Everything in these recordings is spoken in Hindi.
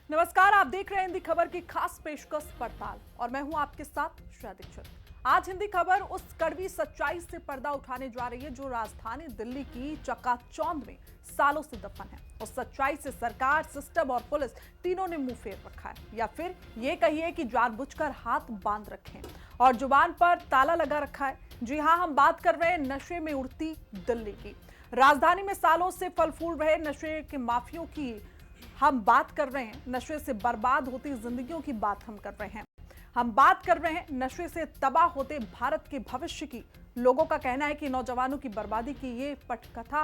नमस्कार, आप देख रहे हैं हिंदी खबर की खास पेशकश पड़ताल और मैं हूं आपके साथ श्रेया दीक्षित। आज हिंदी खबर उस कड़वी सच्चाई से पर्दा उठाने जा रही है जो राजधानी दिल्ली की चकाचौंध में सालों से दफन है। उस सच्चाई से सरकार, सिस्टम और पुलिस तीनों ने मुंह फेर रखा है, या फिर ये कहिए कि जानबूझकर हाथ बांध रखे हैं और जुबान पर ताला लगा रखा है। जी हां, हम बात कर रहे हैं नशे में उड़ती दिल्ली की। राजधानी में सालों से फल फूल रहे नशे के माफियों की हम बात कर रहे हैं। नशे से बर्बाद होती जिंदगियों की बात हम कर रहे हैं। हम बात कर रहे हैं नशे से तबाह होते भारत के भविष्य की। लोगों का कहना है कि नौजवानों की बर्बादी की ये पटकथा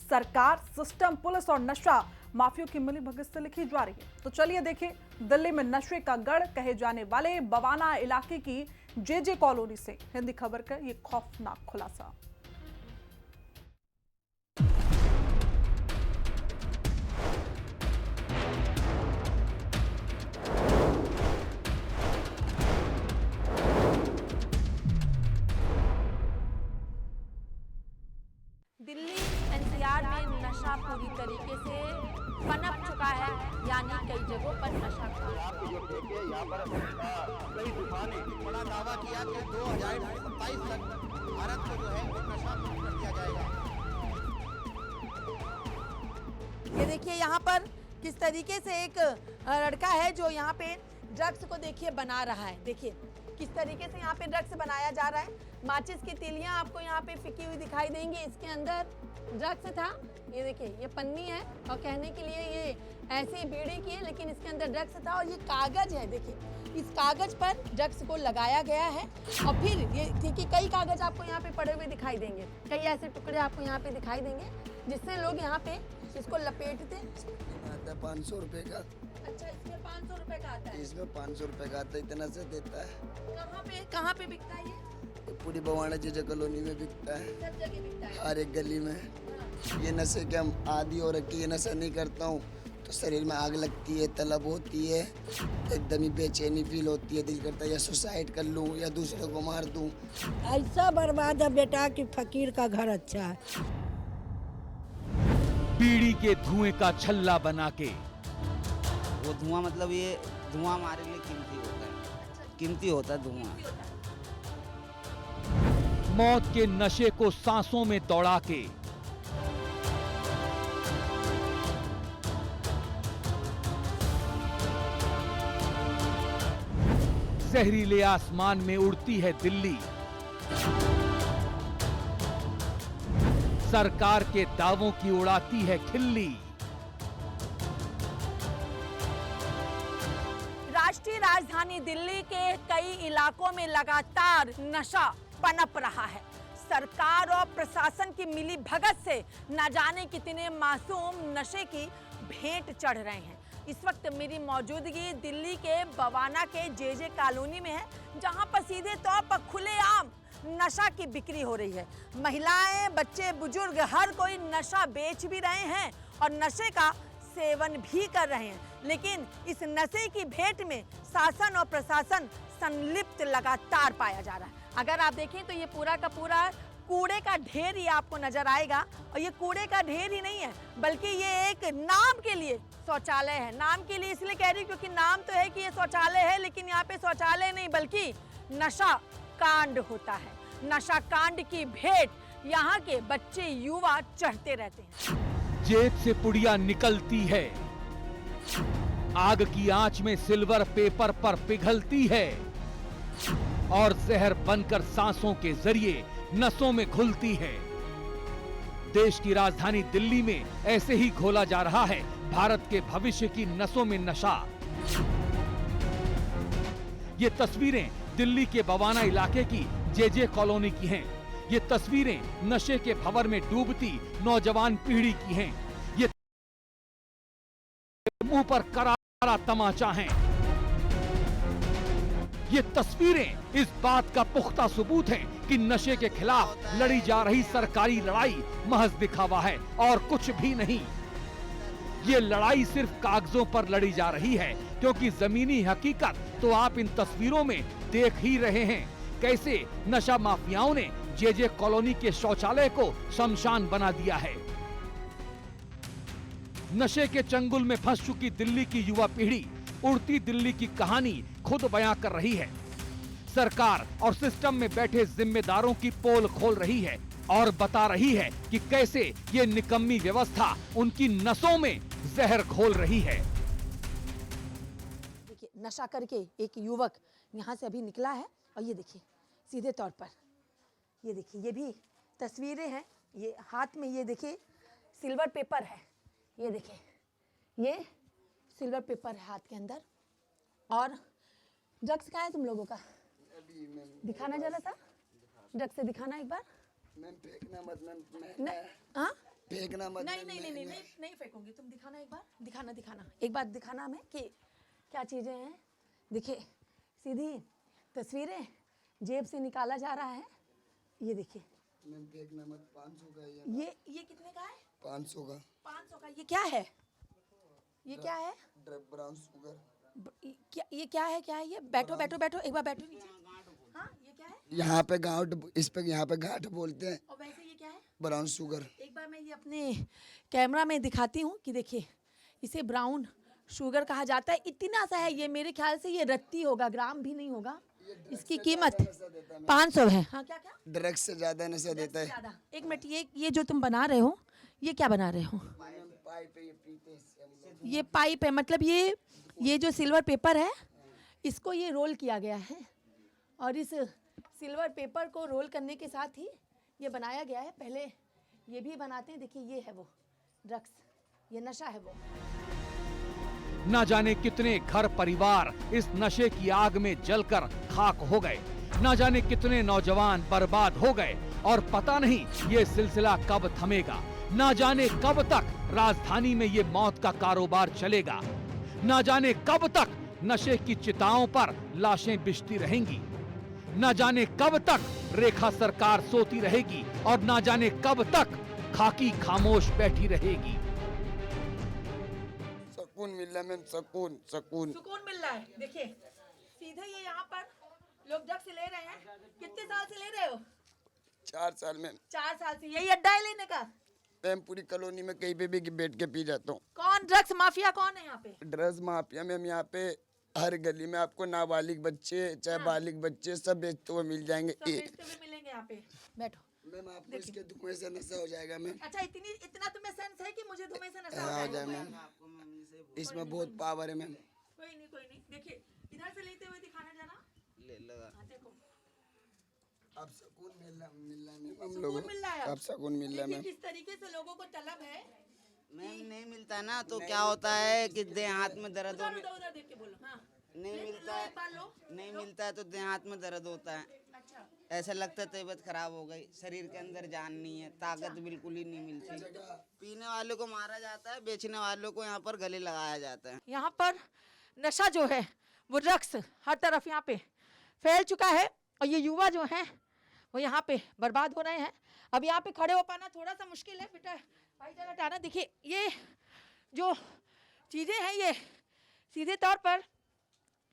सरकार, सिस्टम, पुलिस और नशा माफियों की मिलीभगत से लिखी जा रही है। तो चलिए देखें दिल्ली में नशे का गढ़ कहे जाने वाले बवाना इलाके की जेजे कॉलोनी से हिंदी खबर का ये खौफनाक खुलासा। दिल्ली एनसीआर में नशा पूरी तरीके से पनप चुका है, यानी कई जगहों पर नशा आप ये देखिए, यहाँ पर कई दुकानें बड़ा दावा किया कि 2027 तक भारत को जो है वो नशा मुक्त कर दिया जाएगा। ये देखिए यहाँ पर किस तरीके से एक लड़का है जो यहाँ पे ड्रग्स को देखिए बना रहा है। देखिए किस तरीके से यहाँ पे ड्रग्स बनाया जा रहा है। माचिस की तीलियां आपको यहाँ पे फिकी हुई दिखाई देंगी, इसके अंदर ड्रग्स था। ये देखिए ये पन्नी है और कहने के लिए ये ऐसी बीड़ी की है, लेकिन इसके अंदर ड्रग्स था। और ये कागज है, देखिए इस कागज पर ड्रग्स को लगाया गया है। और फिर ये देखिए कई कागज आपको यहाँ पे पड़े हुए दिखाई देंगे, कई ऐसे टुकड़े आपको यहाँ पे दिखाई देंगे जिससे लोग यहाँ पे इसको लपेटते। 500 रुपए का। अच्छा, इसमें 500 रुपए का आता है। इसमें 500 रुपए का आता है, इतना से देता है। कहाँ पे बिकता है ये? पूरी बवाना जेजे कॉलोनी में बिकता है, सब जगह बिकता है। हर एक गली में। ये नशे के हम आदी हो रखी, ये नशा नहीं करता हूँ तो शरीर में आग लगती है, तलब होती है, एकदम ही बेचैनी फील होती है, दिल करता है या सुसाइड कर लूँ या दूसरे को मार दूँ। ऐसा बर्बाद है बेटा कि फकीर का घर अच्छा है। बीड़ी के धुएं का छल्ला बना के, वो धुआं मतलब ये धुआं हमारे लिए कीमती होता है, कीमती होता है धुआं। मौत के नशे को सांसों में दौड़ा के, जहरीले आसमान में उड़ती है दिल्ली। सरकार के दावों की उड़ाती है खिल्ली। राष्ट्रीय राजधानी दिल्ली के कई इलाकों में लगातार नशा पनप रहा है। सरकार और प्रशासन की मिली भगत से न जाने कितने मासूम नशे की भेंट चढ़ रहे हैं। इस वक्त मेरी मौजूदगी दिल्ली के बवाना के जेजे कॉलोनी में है, जहां पर सीधे तौर पर खुलेआम नशा की बिक्री हो रही है। महिलाएं, बच्चे, बुजुर्ग हर कोई नशा बेच भी रहे हैं और नशे का सेवन भी कर रहे हैं। लेकिन इस नशे की भेंट में शासन और प्रशासन संलिप्त लगातार पाया जा रहा है। अगर आप देखें तो ये पूरा का पूरा कूड़े का ढेर ही आपको नजर आएगा। और ये कूड़े का ढेर ही नहीं है, बल्कि ये एक नाम के लिए शौचालय है। नाम के लिए इसलिए कह रही हूँ क्योंकि नाम तो है कि ये शौचालय है, लेकिन यहाँ पे शौचालय नहीं बल्कि नशा कांड होता है। नशा कांड की भेंट यहाँ के बच्चे, युवा चढ़ते रहते हैं। जेब से पुड़िया निकलती है, आग की आंच में सिल्वर पेपर पर पिघलती है और जहर बनकर सांसों के जरिए नसों में घुलती है। देश की राजधानी दिल्ली में ऐसे ही घोला जा रहा है भारत के भविष्य की नसों में नशा। ये तस्वीरें दिल्ली के बवाना इलाके की जेजे कॉलोनी की हैं। ये तस्वीरें नशे के भंवर में डूबती नौजवान पीढ़ी की हैं। ये मुंह पर करारा तमाचा है। ये तस्वीरें इस बात का पुख्ता सबूत है कि नशे के खिलाफ लड़ी जा रही सरकारी लड़ाई महज दिखावा है और कुछ भी नहीं। ये लड़ाई सिर्फ कागजों पर लड़ी जा रही है, क्योंकि जमीनी हकीकत तो आप इन तस्वीरों में देख ही रहे हैं। कैसे नशा माफियाओं ने जेजे कॉलोनी के शौचालय को शमशान बना दिया है। नशे के चंगुल में फंस चुकी दिल्ली की युवा पीढ़ी उड़ती दिल्ली की कहानी खुद बयां कर रही है। सरकार और सिस्टम में बैठे जिम्मेदारों की पोल खोल रही है और बता रही है कि कैसे ये निकम्मी व्यवस्था उनकी नसों में जहर घोल रही है। देखिए नशा करके एक युवक यहाँ से अभी निकला है और ये देखिए सीधे तौर पर ये देखिए ये भी तस्वीरें हैं, ये हाथ में ये देखिए सिल्वर पेपर है, ये देखिए ये सिल्वर पेपर है हाथ के अंदर। और ड्रग्स कहाँ है तुम लोगों का? दिखाना जरा सा, ड्रग्स से दिखाना एक बार। मैम फेंकना मत मैम, नहीं हाँ फेंकना मत। नहीं नहीं नहीं नहीं नहीं नहीं फेंकूंगी, तुम दिखाना एक बार, दिखाना एक बार दिखाना हमें कि क्या चीज़ें हैं। देखिए सीधी तस्वीरें जेब से निकाला जा रहा है, ये देखिए। मैम फेंकना मत, 500 का ये कितने का है? 500 का। 500 का। ये क्या है? ये क्या है? Brown sugar. ये क्या है ये? बैठो एक बार बैठो नीचे। हाँ ये क्या है? यहाँ पे गांठ, इस पे यहाँ पे गांठ बोलते हैं। और वैसे ये क्या है? Brown sugar. एक बार मैं ये अपने कैमरा में दिखाती हूँ कि देखिए इसे ब्राउन शुगर कहा जाता है। इतना सा है ये, मेरे ख्याल से ये रत्ती होगा, ग्राम भी नहीं होगा। इसकी कीमत 500 है। हाँ क्या? ड्रग्स से ज्यादा नशा देता है। ज़्यादा। एक मिनट, ये जो तुम बना रहे हो ये क्या बना रहे हो? ये पाइप है, मतलब ये जो सिल्वर पेपर है इसको ये रोल किया गया है और इस सिल्वर पेपर को रोल करने के साथ ही ये बनाया गया है। पहले ये भी बनाते हैं, देखिए ये है वो ड्रग्स, ये नशा है वो। न जाने कितने घर परिवार इस नशे की आग में जलकर खाक हो गए, न जाने कितने नौजवान बर्बाद हो गए और पता नहीं ये सिलसिला कब थमेगा। न जाने कब तक राजधानी में ये मौत का कारोबार चलेगा। न जाने कब तक नशे की चिताओं पर लाशें बिछती रहेंगी। न जाने कब तक रेखा सरकार सोती रहेगी और न जाने कब तक खाकी खामोश बैठी रहेगी। सुकून मिल रहा है मैम, सुकून मिल रहा है। देखिए सीधे ये यहाँ पर लोग ड्रग्स ले रहे हैं। कितने साल से ले रहे हो? 4 साल में। 4 साल से यही अड्डा है लेने का? मैम पूरी कॉलोनी में कहीं पे भी बैठ के पी जाता हूँ। कौन ड्रग्स माफिया कौन है यहाँ पे? ड्रग्स माफिया मैम यहाँ पे हर गली में आपको नाबालिग बच्चे चाहे बालिग बच्चे सब बेचते हुए मिल जाएंगे। सब बेचते हुए मिलेंगे यहाँ पे। बैठो मैम आपको इसके धुएं से नशा हो जाएगा मैम। अच्छा इतना तुम्हें सेंस है कि मुझे धुएं से नशा हो हो जाए मैम, इसमें बहुत पावर है मैम। कोई नहीं। देखिए इधर से लेते हुए दिखाना जरा। ले लगा। हाँ, देखो अब सुकून मिल रहा है मैम हम सुकून लोगों मिल रहा है अब सुकून मिल रहा है देखिए मैम। किस तरीके से लोगों को तलब है। मैम नहीं मिलता ना तो क्या होता है कि देह हाथ में दर्द होने उधर देख के बोलो। हाँ नहीं मिलता है, एक बार लो। नहीं मिलता है तो देह हाथ में दर्द होता है। अच्छा ऐसा लगता है तबीयत खराब हो गई, शरीर के अंदर जान नहीं है, ताकत बिल्कुल ही नहीं मिलती। पीने वालों को मारा जाता है, बेचने वालों को यहाँ पर गले लगाया जाता है। यहाँ पर नशा जो है वो ड्रग्स हर तरफ यहाँ पे फैल चुका है और ये युवा जो है वो यहाँ पे बर्बाद हो रहे हैं। अब यहाँ पे खड़े हो पाना थोड़ा सा मुश्किल है बेटा, भाई जरा हटाना। देखिए ये जो चीज़ें हैं ये सीधे तौर पर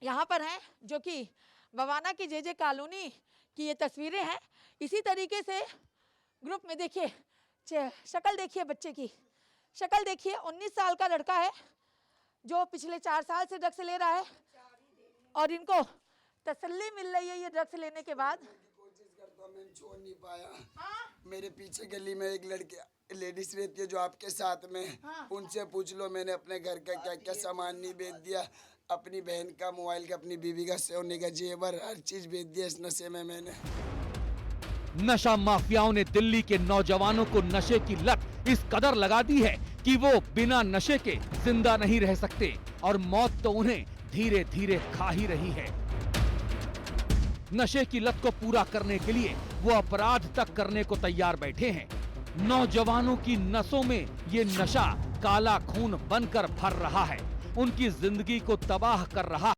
यहाँ पर हैं, जो कि बवाना की जे कॉलोनी की ये तस्वीरें हैं। इसी तरीके से ग्रुप में देखिए शक्ल देखिए, बच्चे की शक्ल देखिए। 19 साल का लड़का है जो पिछले 4 साल से ड्रग्स ले रहा है और इनको तसल्ली मिल रही है ये ड्रग्स लेने के बाद। कोशिश करता हूँ मैम, छोड़ नहीं पाया। मेरे पीछे गली में एक लड़की लेडीज रहती है जो आपके साथ में, उनसे पूछ लो मैंने अपने घर का क्या क्या सामान नहीं बेच दिया, अपनी बहन का मोबाइल का, अपनी बीवी का सोने का जेवर, हर चीज बेच दिया इस नशे में मैंने। नशा माफियाओं ने दिल्ली के नौजवानों को नशे की लत इस कदर लगा दी है कि वो बिना नशे के जिंदा नहीं रह सकते और मौत तो उन्हें धीरे धीरे खा ही रही है। नशे की लत को पूरा करने के लिए वो अपराध तक करने को तैयार बैठे हैं। नौजवानों की नसों में ये नशा काला खून बनकर भर रहा है, उनकी जिंदगी को तबाह कर रहा है।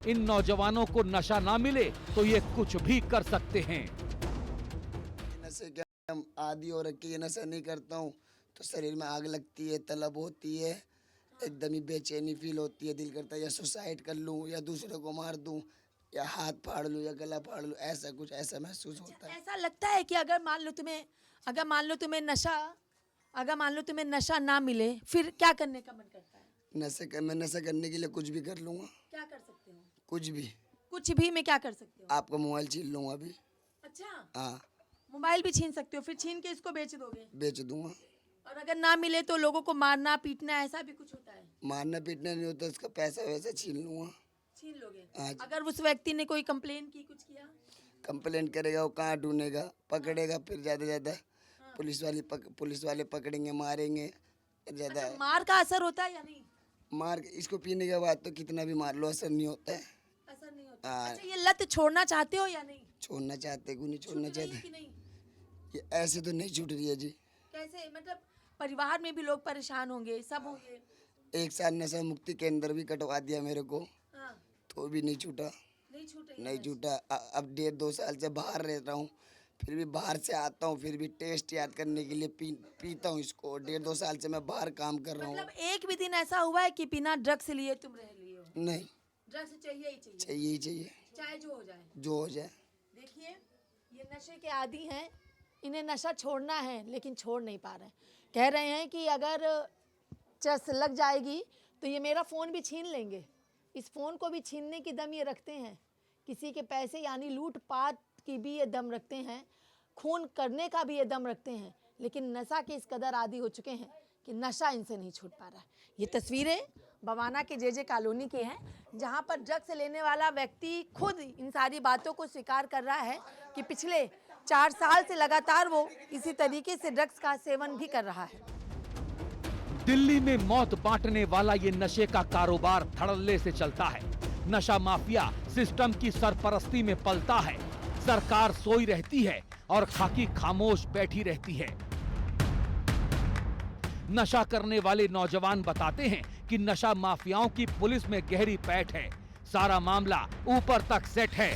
इन नौजवानों को नशा ना मिले तो ये कुछ भी कर सकते हैं। नशे के हम आदी हो रखी है, नशा नहीं करता हूँ तो शरीर में आग लगती है, तलब होती है, एकदम ही बेचैनी फील होती है, दिल करता है या सुसाइड कर लूँ या दूसरे को मार दूँ या हाथ फाड़ लूँ या गला फाड़ लूँ, ऐसा कुछ ऐसा महसूस होता है। ऐसा लगता है कि अगर मान लो तुम्हें नशा अगर मान लो तुम्हें नशा ना मिले फिर क्या करने का मन करता है? मैं नशा करने के लिए कुछ भी कर लूँगा, क्या कर सकते हो? कुछ भी। कुछ भी में क्या कर सकते हो? आपका मोबाइल छीन लूँगा अभी। अच्छा, हाँ, मोबाइल भी छीन सकते हो, फिर छीन के इसको बेच दोगे? बेच दूंगा। और अगर ना मिले तो लोगों को मारना पीटना ऐसा भी कुछ होता है? मारना पीटना नहीं होता, उसका पैसा वैसा छीन लूँगा। छीन लोगे? हाँ जी। अगर उस व्यक्ति ने कोई कंप्लेन की, कुछ किया? कंप्लेंट करेगा, वो कहाँ ढूंढेगा, पकड़ेगा, फिर ज़्यादा पुलिस वाले पकड़ेंगे, मारेंगे ज़्यादा। अच्छा, मार का असर होता है या नहीं? मार के इसको पीने के बाद तो कितना भी मार लो असर नहीं होता है। असर नहीं होता। हाँ। अच्छा, ये लत छोड़ना चाहते हो या नहीं? छोड़ना चाहते क्यों नहीं छोड़ना छूट रही है चाहते? कि नहीं? ये ऐसे तो नहीं छूट रही है जी। कैसे, मतलब परिवार में भी लोग परेशान होंगे, सब होंगे। 1 साल नशा मुक्ति केंद्र भी कटवा दिया मेरे को, हाँ, तो भी नहीं छूटा। नहीं छूट रही नहीं छूटा। अब 1.5-2 साल से बाहर रहता हूँ, फिर भी बाहर से आता हूँ, फिर भी टेस्ट याद करने के लिए पीता हूँ इसको। 1.5-2 साल से मैं बाहर काम कर रहा हूँ। मतलब एक भी दिन ऐसा हुआ है कि बिना ड्रग्स लिए तुम रह लिए हो? नहीं, ड्रग्स चाहिए ही चाहिए, चाहिए ही चाहिए, चाहे जो हो जाए। जो हो जाए। देखिए, ये नशे के आदी हैं, इन्हें नशा छोड़ना है लेकिन छोड़ नहीं पा रहे हैं। कह रहे हैं कि अगर चस लग जाएगी तो ये मेरा फ़ोन भी छीन लेंगे। इस फ़ोन को भी छीनने की दम ये रखते हैं, किसी के पैसे यानी लूट पाट की भी ये दम रखते हैं, खून करने का भी ये दम रखते हैं, लेकिन नशा के इस कदर आदी हो चुके हैं कि नशा इनसे नहीं छूट पा रहा है। ये तस्वीरें बवाना के जे कॉलोनी की हैं, जहां पर ड्रग्स लेने वाला व्यक्ति खुद इन सारी बातों को स्वीकार कर रहा है कि पिछले 4 साल से लगातार वो इसी तरीके से ड्रग्स का सेवन भी कर रहा है। दिल्ली में मौत बांटने वाला ये नशे का कारोबार धड़ल्ले से चलता है। नशा माफिया सिस्टम की सरपरस्ती में पलता है। सरकार सोई रहती है और खाकी खामोश बैठी रहती है। नशा करने वाले नौजवान बताते हैं कि नशा माफियाओं की पुलिस में गहरी पैठ है। सारा मामला ऊपर तक सेट है।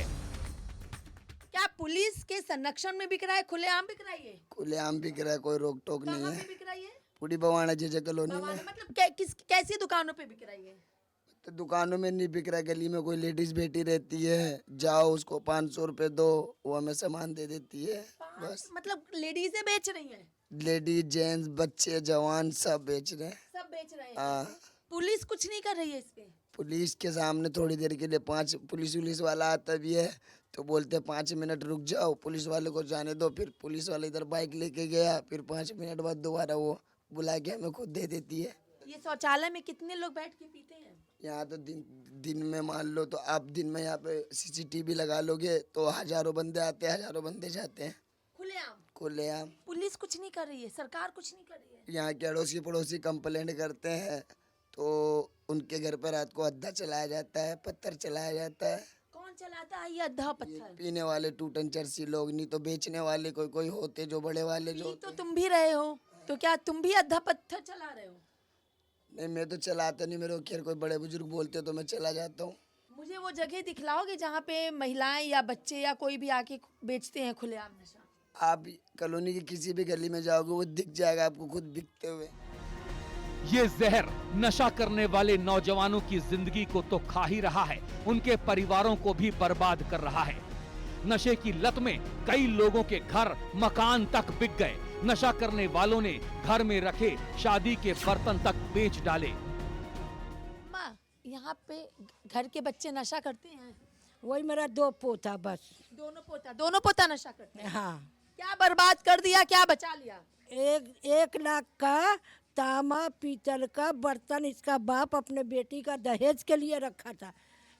क्या पुलिस के संरक्षण में बिक रहा है, खुलेआम बिक रहा है ये? खुलेआम बिक रहा है, कोई रोक टोक नहीं कहाँ है। पे बिक रहा है ये? पूरी बवाना जे कॉलोनी में। मतलब कैसी दुकानों पे बिक रहा है ये? तो दुकानों में नहीं बिक रहा, गली में कोई लेडीज बैठी रहती है, जाओ उसको 500 रुपए दो, वो हमें सामान दे देती है। बस मतलब लेडीजें बेच रही हैं? लेडीज, जेंट्स, बच्चे, जवान सब बेच रहे हैं। सब बेच रहे हैं। हाँ। पुलिस कुछ नहीं कर रही है इस पे? पुलिस के सामने थोड़ी देर के लिए 5 पुलिस वाला आता भी है तो बोलते 5 मिनट रुक जाओ, पुलिस वाले को जाने दो। फिर पुलिस वाला इधर बाइक लेके गया, फिर 5 मिनट बाद दोबारा वो बुला के हमें खुद दे देती है। ये शौचालय में कितने लोग बैठ के पीते हैं? यहाँ तो दिन में मान लो तो आप दिन में यहाँ पे CCTV लगा लोगे तो हजारों बंदे आते हैं, हजारों बंदे जाते हैं खुलेआम। पुलिस कुछ नहीं कर रही है, सरकार कुछ नहीं कर रही है। यहाँ के अड़ोसी पड़ोसी कंप्लेंट करते हैं तो उनके घर पर रात को अद्दा चलाया जाता है, पत्थर चलाया जाता है। कौन चलाता है ये अद्धा पत्थर? पीने वाले टूटन चरसी लोग, नहीं तो बेचने वाले कोई होते जो बड़े वाले जो तो तुम भी रहे हो, तो क्या तुम भी अद्धा पत्थर चला रहे हो? नहीं, मैं तो चलाता नहीं, मेरे को खैर कोई बड़े बुजुर्ग बोलते हो तो मैं चला जाता हूँ। मुझे वो जगह दिखलाओगे जहाँ पे महिलाएं या बच्चे या कोई भी आके बेचते हैं खुलेआम नशा? आप कॉलोनी की किसी भी गली में जाओगे वो दिख जाएगा आपको खुद बिकते हुए। ये जहर नशा करने वाले नौजवानों की जिंदगी को तो खा ही रहा है, उनके परिवारों को भी बर्बाद कर रहा है। नशे की लत में कई लोगों के घर मकान तक बिक गए। नशा करने वालों ने घर में रखे शादी के बर्तन तक बेच डाले। माँ, यहाँ पे घर के बच्चे नशा करते हैं? वही मेरा 2 पोता बस। दोनों पोता नशा करते हैं? हाँ। क्या बर्बाद कर दिया, क्या बचा लिया? 1 लाख का तांबा पीतल का बर्तन इसका बाप अपने बेटी का दहेज के लिए रखा था।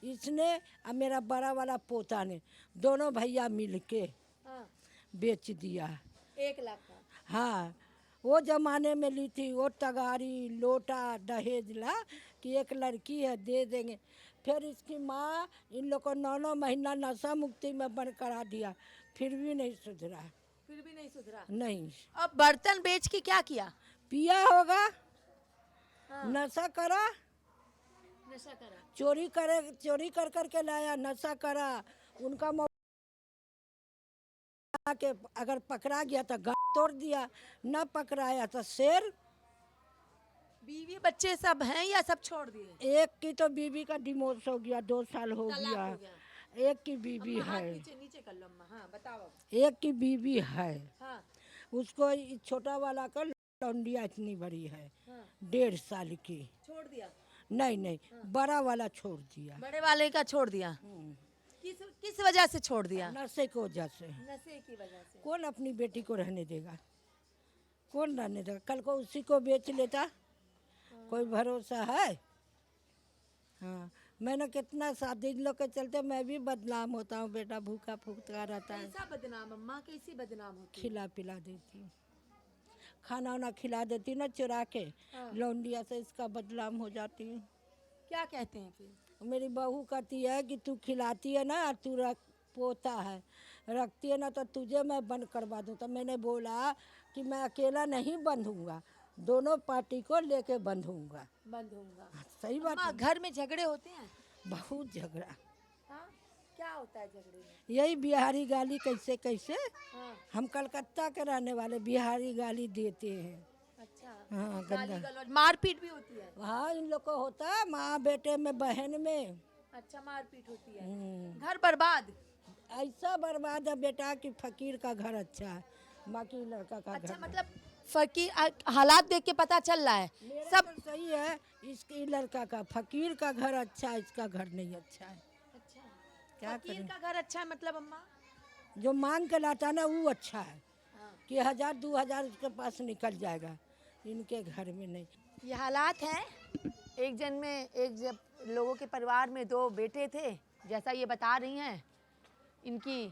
इसने और मेरा बड़ा वाला पोता ने दोनों भैया मिलके हाँ। बेच दिया। 1 लाख का? हाँ, वो जमाने में ली थी, वो तगारी लोटा दहेज ला कि एक लड़की है दे देंगे। फिर इसकी माँ इन लोग को 9 महीना नशा मुक्ति में बंद करा दिया, फिर भी नहीं सुधरा। नहीं। अब बर्तन बेच के क्या किया? पिया होगा। हाँ। नशा करा, चोरी कर के लाया, नशा करा। उनका के अगर पकड़ा गया तो गाल तोड़ दिया, न पकड़ाया तो शेर। बीवी बच्चे सब हैं या सब छोड़ दिए? एक की तो बीवी का डिवोर्स हो गया, 2 साल हो गया। एक की बीवी है। नीचे कर लो अम्मा। हाँ, बताओ। एक की बीवी है। हाँ। उसको छोटा वाला का टोंडिया इतनी बड़ी है, 1.5 साल की। छोड़ दिया, नहीं नहीं, बड़ा वाला छोड़ दिया। बड़े वाले का छोड़ दिया। किस वजह से छोड़ दिया? नशे की वजह से। नशे की वजह से। कौन अपनी बेटी को रहने देगा? कौन रहने देगा? कल को उसी को बेच लेता, कोई भरोसा है? हाँ, मैंने कितना शादी इन लोग के चलते मैं भी बदनाम होता हूँ। बेटा भूखा फूकता रहता है। कैसा बदनाम अम्मा, कैसी बदनाम होती? खिला पिला देती हूँ, खाना वाना खिला देती ना चुरा के, लौंडिया से इसका बदनाम हो जाती हूँ। क्या कहते हैं फिर? मेरी बहू कहती है कि तू खिलाती है ना, तू रख पोता है, रखती है ना तो तुझे मैं बंद करवा दूँ। तो मैंने बोला कि मैं अकेला नहीं बंधूंगा, दोनों पार्टी को लेके बंधूंगा। बंद होगा। सही बात अम्मा, है। घर में झगड़े होते हैं? बहुत झगड़ा। हाँ? क्या होता है झगड़े में? यही बिहारी गाली कैसे कैसे। हाँ। हम कलकत्ता के रहने वाले, बिहारी गाली देते हैं। अच्छा, हाँ, गाली गंदा। गलौज, मारपीट भी होती है? हाँ, इन लोग को होता है, माँ बेटे में, बहन में। अच्छा, मारपीट होती है। घर बर्बाद? ऐसा बर्बाद है बेटा कि फकीर का घर अच्छा है, बाकी लड़का का अच्छा, घर मतलब फकीर हालात देख के पता चल रहा है सब। सब सही है। इसकी लड़का का फकीर का घर अच्छा है, इसका घर नहीं अच्छा है। अच्छा, क्या फकीर करें? का घर अच्छा है मतलब अम्मा? जो मांग के लाता है ना वो अच्छा है, कि 1000-2000 उसके पास निकल जाएगा, इनके घर में नहीं। ये हालात हैं। एक जब लोगों के परिवार में 2 बेटे थे, जैसा ये बता रही हैं। इनकी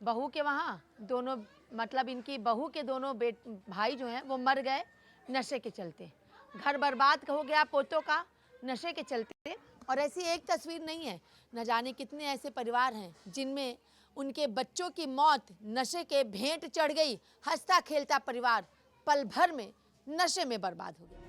बहू के वहाँ दोनों, मतलब इनकी बहू के दोनों भाई जो हैं वो मर गए नशे के चलते। घर बर्बाद हो गया पोतों का नशे के चलते। और ऐसी एक तस्वीर नहीं है, न जाने कितने ऐसे परिवार हैं जिनमें उनके बच्चों की मौत नशे के भेंट चढ़ गई। हंसता खेलता परिवार पल भर में नशे में बर्बाद हो गया।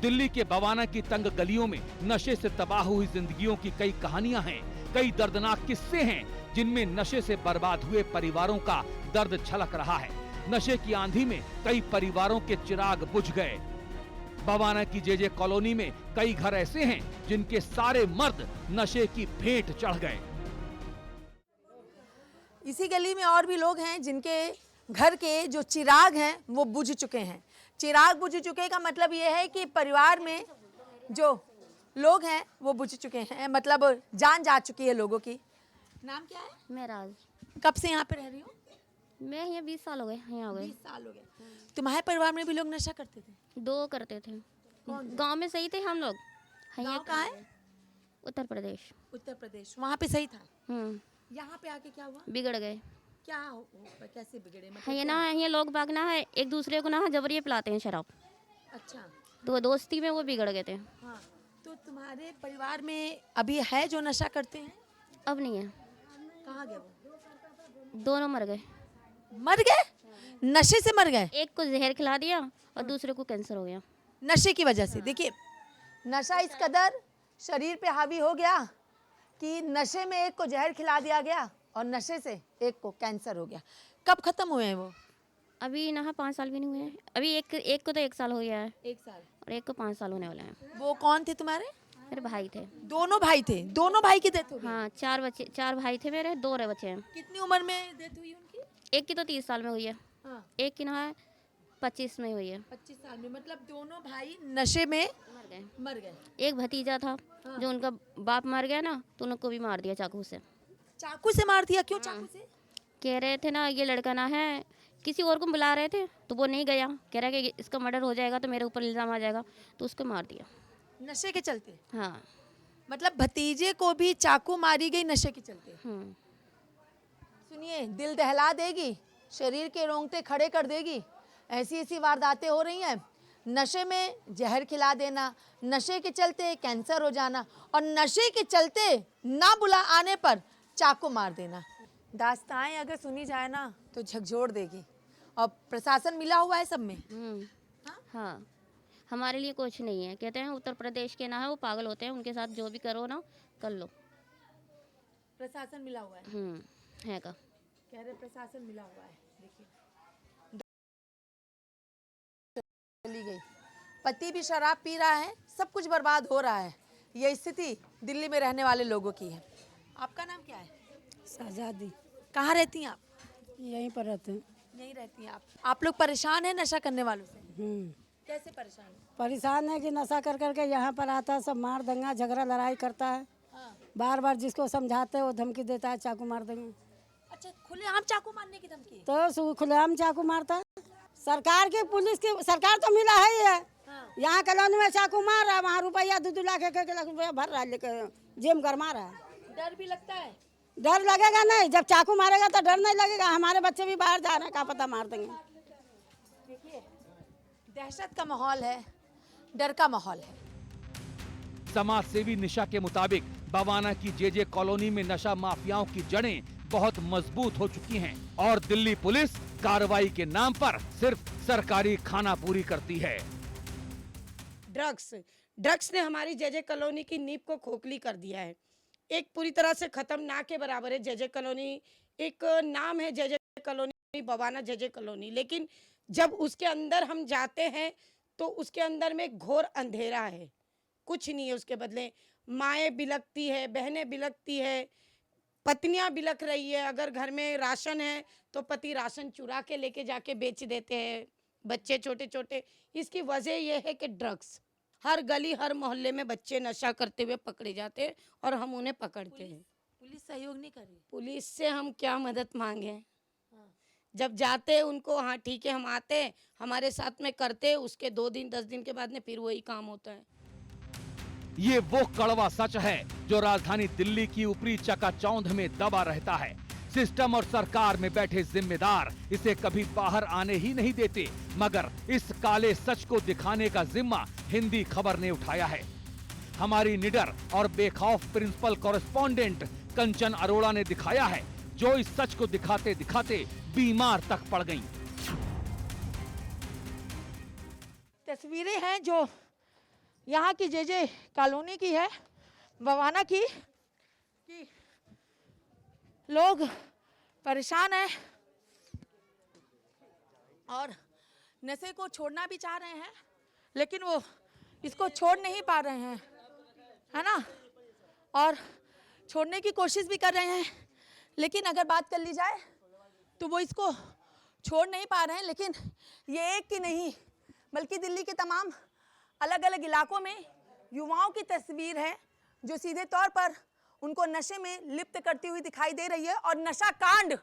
दिल्ली के बवाना की तंग गलियों में नशे से तबाह हुई जिंदगियों की कई कहानियां हैं, कई दर्दनाक किस्से हैं जिनमें नशे से बर्बाद हुए परिवारों का दर्द छलक रहा है। नशे की आंधी में कई परिवारों के चिराग बुझ गए। बवाना की जेजे कॉलोनी में कई घर ऐसे हैं जिनके सारे मर्द नशे की भेंट चढ़ गए। इसी गली में और भी लोग हैं जिनके घर के जो चिराग हैं वो बुझ चुके हैं। चिराग बुझ चुके का मतलब ये है कि परिवार में जो लोग हैं वो बुझ चुके हैं, मतलब जान जा चुकी है लोगों की। नाम क्या है? मेराज। कब से यहाँ पे रह रही हो? मैं यहाँ 20 साल हो गए, यहाँ हो गए। 20 साल हो गए। तुम्हारे परिवार में भी लोग नशा करते थे? 2 करते थे। गांव में सही थे हम लोग। गाँव कहाँ है? उत्तर प्रदेश। उत्तर प्रदेश। वहाँ पे सही था। यहाँ पे आके क्या हुआ? बिगड़ गए। क्या कैसे बिगड़े? मतलब है ना, ये लोग भागना है, एक दूसरे को ना जबरिए पिलाते हैं शराब। अच्छा, तो दोस्ती में वो बिगड़ गए थे। हाँ। तो तुम्हारे परिवार में अभी है जो नशा करते हैं? अब नहीं है। कहाँ गए वो? दोनों मर गए। मर गए? नशे से मर गए? एक को जहर खिला दिया और दूसरे को कैंसर हो गया नशे की वजह से। देखिए, नशा इस कदर शरीर पे हावी हो गया कि नशे में एक को जहर खिला दिया गया और नशे से एक को कैंसर हो गया। कब खत्म हुए हैं वो? अभी ना 5 साल भी नहीं हुए हैं। अभी एक को तो 1 साल हो गया है 1 साल। और एक को 5 साल होने वाला है। वो कौन थे तुम्हारे? मेरे भाई थे। दोनों भाई थे? दोनों भाई की डेथ हो गई? हाँ, 4 बच्चे, 4 भाई थे मेरे, 2 रे बच्चे हैं। कितनी उम्र में डेथ हुई उनकी? एक की तो 30 साल में हुई है, हाँ। एक की ना 25 में हुई है। 25 साल में, मतलब दोनों भाई नशे में मर गए। मर गए। एक भतीजा था, जो उनका बाप मर गया ना, तो उनको भी मार दिया चाकू से। चाकू से मार दिया? क्यों चाकू से? कह रहे थे ना ये लड़का ना है, किसी और को बुला रहे थे तो वो नहीं गया, कह रहा है कि इसका मर्डर हो जाएगा तो मेरे ऊपर इल्ज़ाम आ जाएगा, तो उसको मार दिया। नशे के चलते? हाँ। मतलब भतीजे को भी चाकू मारी गई नशे के चलते। सुनिए, दिल दहला देगी, शरीर के रोंगटे खड़े कर देगी। ऐसी ऐसी वारदातें हो रही हैं। नशे में जहर खिला देना, नशे के चलते कैंसर हो जाना, और नशे के चलते ना बुला आने पर चाकू मार देना। दास्ताएं अगर सुनी जाए ना तो झकझोर देगी। और प्रशासन मिला हुआ है सब में। हाँ, हमारे लिए कुछ नहीं है। कहते हैं उत्तर प्रदेश के ना है, वो पागल होते हैं, उनके साथ जो भी करो ना कर लो। प्रशासन मिला हुआ है? है का कह रहे प्रशासन मिला हुआ है। देखिए, चली गई, पति भी शराब पी रहा है, सब कुछ बर्बाद हो रहा है। ये स्थिति दिल्ली में रहने वाले लोगों की है। आपका नाम क्या है? शहजादी। कहाँ रहती हैं आप? यहीं पर रहते हैं। यहीं रहती हैं आप लोग परेशान हैं नशा करने वालों से? कैसे परेशान हैं? परेशान है कि नशा कर करके यहाँ पर आता है, सब मार दंगा झगड़ा लड़ाई करता है। बार बार जिसको समझाते हैं वो धमकी देता है चाकू मार देंगे। अच्छा, खुलेआम चाकू मारने की धमकी? तो खुलेआम चाकू मारता है। सरकार की पुलिस की सरकार तो मिला है ही है। यहाँ कॉलोनी में चाकू मार रहा है, वहाँ रुपया 2-2 लाख 1-1 लाख रुपया भर रहा है, लेकर जेम गरमा रहा है। डर भी लगता है? डर लगेगा नहीं, जब चाकू मारेगा तो डर नहीं लगेगा। हमारे बच्चे भी बाहर जा रहे हैं, क्या पता मार देंगे। देखिए, दहशत का माहौल है, डर का माहौल है। समाज सेवी निशा के मुताबिक बवाना की जे कॉलोनी में नशा माफियाओं की जड़ें बहुत मजबूत हो चुकी हैं और दिल्ली पुलिस कार्रवाई के नाम पर सिर्फ सरकारी खाना पूरी करती है। ड्रग्स ने हमारी जे कॉलोनी की नींव को खोखली कर दिया है। एक पूरी तरह से खत्म ना के बराबर है जे कॉलोनी। एक नाम है जे कॉलोनी, बवाना जे कॉलोनी, लेकिन जब उसके अंदर हम जाते हैं तो उसके अंदर में घोर अंधेरा है, कुछ नहीं है। उसके बदले माएँ बिलखती है, बहनें बिलखती है, पत्नियां बिलख रही है। अगर घर में राशन है तो पति राशन चुरा के लेके जाके बेच देते हैं, बच्चे छोटे छोटे। इसकी वजह यह है कि ड्रग्स हर गली हर मोहल्ले में बच्चे नशा करते हुए पकड़े जाते हैं और हम उन्हें पकड़ते हैं। पुलिस सहयोग नहीं कर रही? पुलिस से हम क्या मदद मांगे? जब जाते उनको, हाँ ठीक है हम आते, हमारे साथ में करते, उसके 2 दिन 10 दिन के बाद में फिर वही काम होता है। ये वो कड़वा सच है जो राजधानी दिल्ली की ऊपरी चकाचौंध में दबा रहता है। सिस्टम और सरकार में बैठे जिम्मेदार इसे कभी बाहर आने ही नहीं देते, मगर इस काले सच को दिखाने का जिम्मा हिंदी खबर ने उठाया है। हमारी निडर और बेखौफ प्रिंसिपल कॉरेस्पॉन्डेंट कंचन अरोड़ा ने दिखाया है, जो इस सच को दिखाते दिखाते बीमार तक पड़ गईं। तस्वीरें हैं जो यहाँ की जे कॉलोनी की है, बवाना की, कि लोग परेशान हैं और नशे को छोड़ना भी चाह रहे हैं, लेकिन वो इसको छोड़ नहीं पा रहे हैं, है ना, और छोड़ने की कोशिश भी कर रहे हैं, लेकिन अगर बात कर ली जाए तो वो इसको छोड़ नहीं पा रहे हैं। लेकिन ये एक की नहीं बल्कि दिल्ली के तमाम अलग अलग इलाकों में युवाओं की तस्वीर है जो सीधे तौर पर उनको नशे में लिप्त करती हुई दिखाई दे रही है। और नशा कांड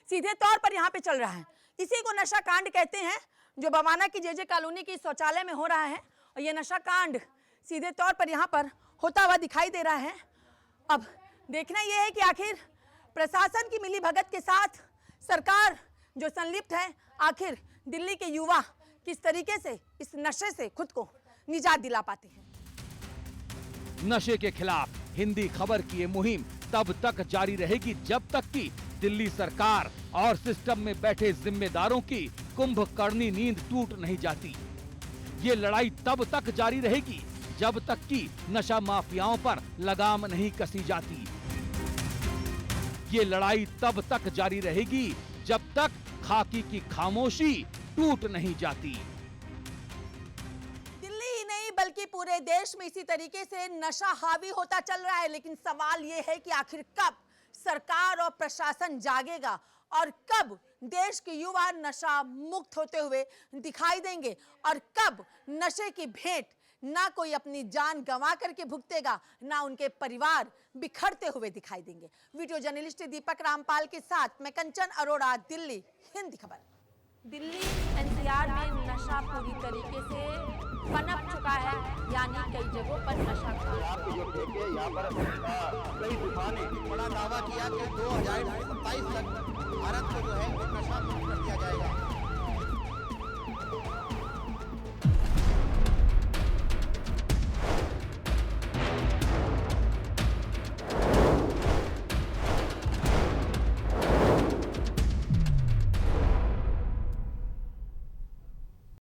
सीधे तौर पर यहाँ पे चल रहा है। इसी को नशा कांड कहते हैं, जो बवाना की जे कॉलोनी की शौचालय में हो रहा है। और ये नशा कांड सीधे तौर पर यहाँ पर होता हुआ दिखाई दे रहा है। अब देखना यह है कि आखिर प्रशासन की मिलीभगत के साथ सरकार जो संलिप्त है, आखिर दिल्ली के युवा किस तरीके से इस नशे से खुद को निजात दिला पाते हैं। नशे के खिलाफ हिंदी खबर की ये मुहिम तब तक जारी रहेगी जब तक कि दिल्ली सरकार और सिस्टम में बैठे जिम्मेदारों की कुंभकर्णी नींद टूट नहीं जाती। ये लड़ाई तब तक जारी रहेगी जब तक कि नशा माफियाओं पर लगाम नहीं कसी जाती। ये लड़ाई तब तक जारी रहेगी जब तक खाकी की खामोशी टूट नहीं जाती। दिल्ली ही नहीं बल्कि पूरे देश में इसी तरीके से नशा हावी होता चल रहा है। लेकिन सवाल ये है कि आखिर कब सरकार और प्रशासन जागेगा और कब देश के युवा नशा मुक्त होते हुए दिखाई देंगे, और कब नशे की भेंट ना कोई अपनी जान गंवा करके भुगतेगा, ना उनके परिवार बिखरते हुए दिखाई देंगे। वीडियो जर्नलिस्ट दीपक रामपाल के साथ मैं कंचन अरोड़ा, दिल्ली, हिंदी खबर। दिल्ली एनसीआर में नशा पूरी तरीके से पनप चुका है, यानी कई जगहों पर नशा आप ये देखिए, यहाँ पर कई दुकानें बड़ा दावा किया कि 2027 तक भारत को जो है वो नशा मुक्त कर दिया जाएगा।